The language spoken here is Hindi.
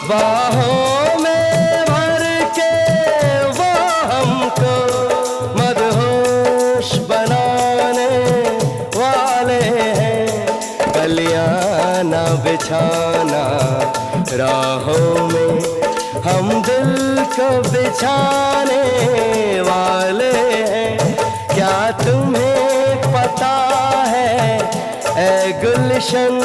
बाहों में भर के वो हमको मदहोश बनाने वाले हैं। कलियां ना बिछाना राहों में, हम दिल को बिछाने वाले हैं। क्या तुम्हें पता है ऐ गुलशन